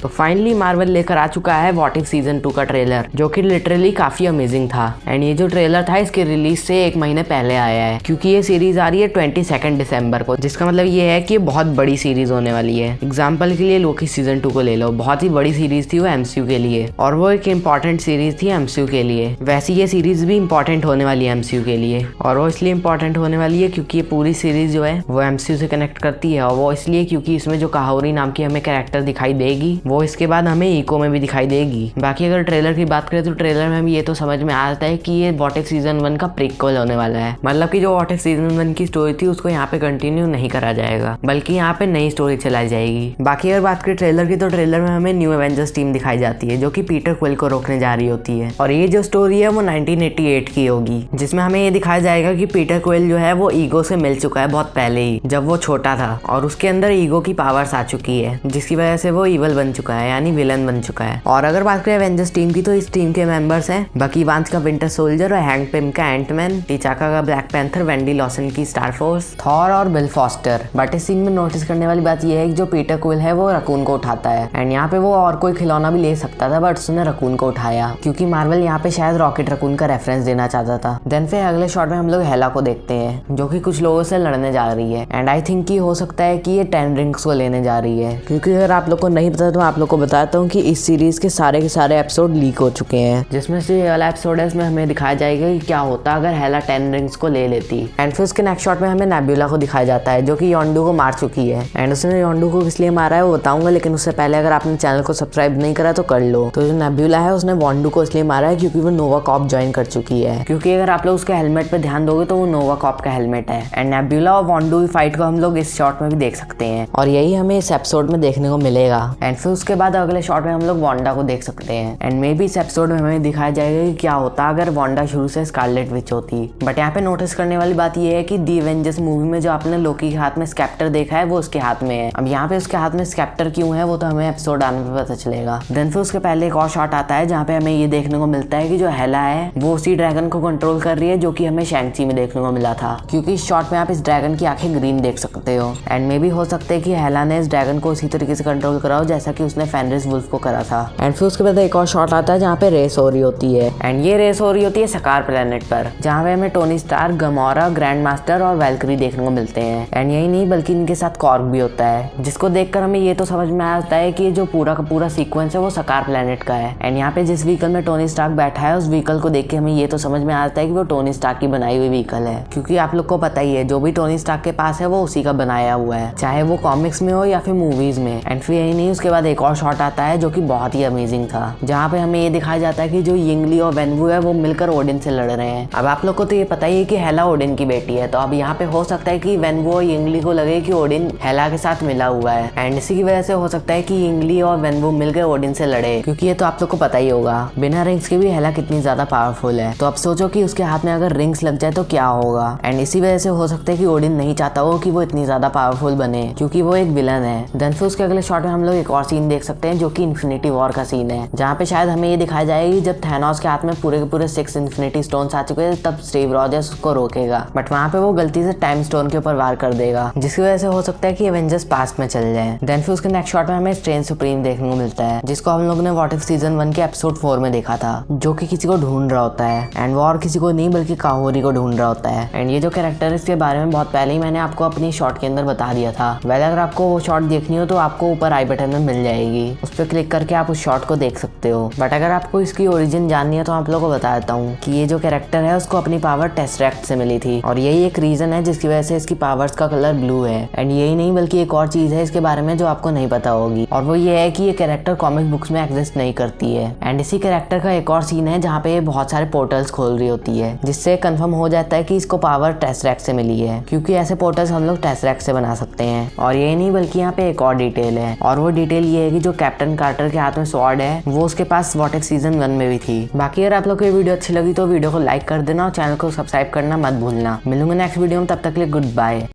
तो finally Marvel लेकर आ चुका है व्हाट इफ सीजन 2 का ट्रेलर, जो कि लिटरली काफी अमेजिंग था। एंड ये जो ट्रेलर था इसके रिलीज से 1 महीने पहले आया है, क्योंकि ये सीरीज आ रही है 22 दिसंबर को, जिसका मतलब ये है कि ये बहुत बड़ी सीरीज होने वाली है। एग्जाम्पल के लिए लोकी सीजन 2 को ले लो, बहुत ही बड़ी सीरीज थी वो एमसीयू के लिए, और वो एक इम्पॉर्टेंट सीरीज थी एमसीयू के लिए। वैसे ये सीरीज भी इम्पॉर्टेंट होने वाली है एमसीयू के लिए, और वो इसलिए इम्पॉर्टेंट होने वाली है क्योंकि ये पूरी सीरीज जो है वो एमसीयू से कनेक्ट करती है। और वो इसलिए क्योंकि इसमें जो काहोरी नाम की हमें कैरेक्टर दिखाई देगी वो इसके बाद हमें इको में भी दिखाई देगी। बाकी अगर ट्रेलर की बात करें तो ट्रेलर में भी ये तो समझ में आता है कि ये व्हाट इफ सीजन 1 का प्रीक्वल होने वाला है। मतलब कि जो व्हाट इफ सीजन 1 की स्टोरी थी उसको यहाँ पे कंटिन्यू नहीं करा जाएगा, बल्कि यहाँ पे नई स्टोरी चलाई जाएगी। बाकी अगर बात करें ट्रेलर की तो ट्रेलर में हमें न्यू एवेंजर्स टीम दिखाई जाती है, जो कि पीटर क्विल को रोकने जा रही होती है। और ये जो स्टोरी है वो 1988 की होगी, जिसमें हमें ये दिखाया जाएगा कि पीटर क्विल जो है वो ईगो से मिल चुका है बहुत पहले ही, जब वो छोटा था, और उसके अंदर ईगो की पावर्स आ चुकी है, जिसकी वजह से वो इवल बन चुका है, यानी विलन बन चुका है। और अगर बात करें एवेंजर्स टीम की तो इस टीम के मेंबर्स हैं बकी वांस का विंटर सोल्जर, और हैंक पिम का एंटमैन, टिचाका का ब्लैक पैंथर, वेंडी लॉसन की स्टार फोर्स, थॉर और बिल फॉस्टर। बट इस सीन में नोटिस करने वाली बात यह है कि जो पीटर क्विल है वो रकून को उठाता है। एंड यहाँ पे वो और कोई खिलौना भी ले सकता था, बट उसने रकून को उठाया क्योंकि मार्वल यहाँ पे शायद रॉकेट रकून का रेफरेंस देना चाहता था। देन फिर अगले शॉट में हम लोग हेला को देखते हैं, जो कि कुछ लोगों से लड़ने जा रही है। एंड आई थिंक कि हो सकता है कि ये 10 रिंग्स को लेने जा रही है, क्योंकि अगर आप लोग को नहीं पता तो मैं आप लोग को बताता हूँ कि इस सीरीज के सारे एपिसोड लीक हो चुके हैं, जिसमें से ये वाला एपिसोड है इसमें हमें दिखाया जाएगा कि क्या होता अगर हेला 10 रिंग्स को ले लेती। एंड फिर उसके नेक्स्ट शॉट में हमें नेबुला को दिखाया जाता है, जो कि योंडू को मार चुकी है। एंड उसने योंडू को किस लिए मारा है वो बताऊंगा, लेकिन उससे पहले अगर आपने चैनल को सब्सक्राइब नहीं करा तो कर लो। तो जो नेबुला है उसने वोंडू को इसलिए मारा है क्योंकि वो नोवा कॉप ज्वाइन कर चुकी है, क्योंकि अगर आप लोग उसके हेलमेट पे ध्यान दोगे तो वो नोवा कॉप का हेलमेट है। एंड नेबुला और वोंडू की फाइट को हम लोग इस शॉट में भी देख सकते हैं, और यही हमें इस एपिसोड में देखने को मिलेगा। एंड फिर उसके बाद अगले शॉट में हम लोग वांडा को देख सकते हैं। एंड मे बी इस एपिसोड में हमें दिखाया जाएगा कि क्या होता अगर वांडा शुरू से स्कारलेट विच होती। बट यहाँ पे नोटिस करने वाली बात यह है कि दी एवेंजर्स मूवी में जो आपने लोकी के हाथ में स्केप्टर देखा है वो उसके हाथ में है। अब यहाँ पे उसके हाथ में स्केप्टर क्यों है वो तो हमें एपिसोड आने पे पता चलेगा। देन फिर उसके पहले एक और शॉट आता है जहाँ पे हमें ये देखने को मिलता है कि जो हेला है वो उसी ड्रैगन को कंट्रोल कर रही है, जो कि हमें शैंग-ची में देखने को मिला था, क्योंकि इस शॉट में आप इस ड्रैगन की आंखें ग्रीन देख सकते हो। एंड मे बी हो सकता है कि हेला ने इस ड्रैगन को उसी तरीके से कंट्रोल करा हो जैसा कि उसने फेनरिस वुल्फ को करा था। एंड फिर उसके बाद एक और शॉट आता है जहाँ पे रेस हो रही होती है। एंड ये रेस हो रही होती है सकार प्लेनेट पर, जहाँ पे हमें Tony Stark, Gamora, Grandmaster और वैल्करी देखने को मिलते हैं। एंड यही नहीं बल्कि इनके साथ कॉर्ग भी होता है, जिसको देखकर हमें ये तो समझ में आता है कि ये जो पूरा का पूरा सीक्वेंस है वो सकार प्लेनेट का है। एंड यहाँ पे जिस व्हीकल में टोनी स्टार्क बैठा है उस व्हीकल को देख के हमें ये तो समझ में आता है कि वो टोनी स्टार्क की बनाई हुई व्हीकल है, क्योंकि आप लोग को पता ही है जो भी टोनी स्टार्क के पास है वो उसी का बनाया हुआ है, चाहे वो कॉमिक्स में हो या फिर मूवीज में। एंड फिर यही नहीं उसके बाद एक और शॉट आता है जो कि बहुत ही अमेजिंग था, जहाँ पे हमें ये दिखाया जाता है कि जो यिंगली और वेनवू है वो मिलकर ओडिन से लड़ रहे हैं। अब आप लोग को तो ये पता ही है कि हेला ओडिन की बेटी है, तो अब यहाँ पे हो सकता है कि वेनवू और यिंगली को लगे कि ओडिन हेला के साथ मिला हुआ है। एंड इसी की वजह से हो सकता है कि यिंगली और वेनवू मिलकर ओडिन से लड़े, क्योंकि ये तो आप लोग को पता ही होगा बिना रिंग्स के भी हेला कितनी ज्यादा पावरफुल है। तो अब सोचो कि उसके हाथ में अगर रिंग्स लग जाए तो क्या होगा। एंड इसी वजह से हो सकता है कि ओडिन नहीं चाहता हो कि वो इतनी ज्यादा पावरफुल बने, क्योंकि वो एक विलन है। देन फिर उसके अगले शॉट में हम लोग एक और सीन देख सकते हैं जो कि इन्फिनिटी वॉर का सीन है, जहाँ पे शायद हमें ये दिखाया जाएगा जब थैनोस के हाथ में पूरे के पूरे 6 इन्फिनिटी स्टोन्स आ चुके हैं तब स्टीव रॉजर्स उसको रोकेगा, बट वहाँ पे वो गलती से टाइम स्टोन के ऊपर वार कर देगा, जिसकी वजह से हो सकता है कि एवेंजर्स पास्ट में चल जाए। देन फिर उसके नेक्स्ट शॉट में हमें स्ट्रेंज सुप्रीम देखने को मिलता है, जिसको हम लोग ने व्हाट इफ सीजन 1 के एपिसोड 4 में देखा था, जो कि किसी को ढूंढ रहा होता है। एंड वो और किसी को नहीं बल्कि काहोरी को ढूंढ रहा होता है। एंड ये जो कैरेक्टर है इसके बारे में बहुत पहले ही मैंने आपको अपनी शॉट के अंदर बता दिया था। वैसे अगर आपको वो शॉट देखनी हो तो आपको ऊपर आई बटन में मिल जाएगी, उस पर क्लिक करके आप उस शॉट को देख सकते हो। बट अगर आपको इसकी ओरिजिन जाननी है तो आप लोगों को बता देता हूँ कि ये जो कैरेक्टर है उसको अपनी पावर टेसरेक्ट से मिली थी, और यही एक रीजन है जिसकी वजह से इसकी पावर्स का कलर ब्लू है। एंड यही नहीं बल्कि एक और चीज है इसके बारे में जो आपको नहीं पता होगी, और वो ये है कि ये कैरेक्टर कॉमिक बुक्स में एग्जिस्ट नहीं करती है। एंड इसी कैरेक्टर का एक और सीन है जहाँ पे ये बहुत सारे पोर्टल्स खोल रही होती है, जिससे कंफर्म हो जाता है कि इसको पावर टेसरेक्ट से मिली है, क्योंकि ऐसे पोर्टल्स हम लोग टेसरेक्ट से बना सकते हैं। और यही नहीं बल्कि यहाँ पे एक और डिटेल है, और वो डिटेल ये है कि जो कैप्टन कार्टर के हाथ में स्वॉर्ड है वो उसके पास व्हाट इफ सीजन 1 में भी थी। बाकी अगर आप लोग को ये वीडियो अच्छी लगी तो वीडियो को लाइक कर देना और चैनल को सब्सक्राइब करना मत भूलना। मिलूंगा नेक्स्ट वीडियो में, तब तक के लिए गुड बाय।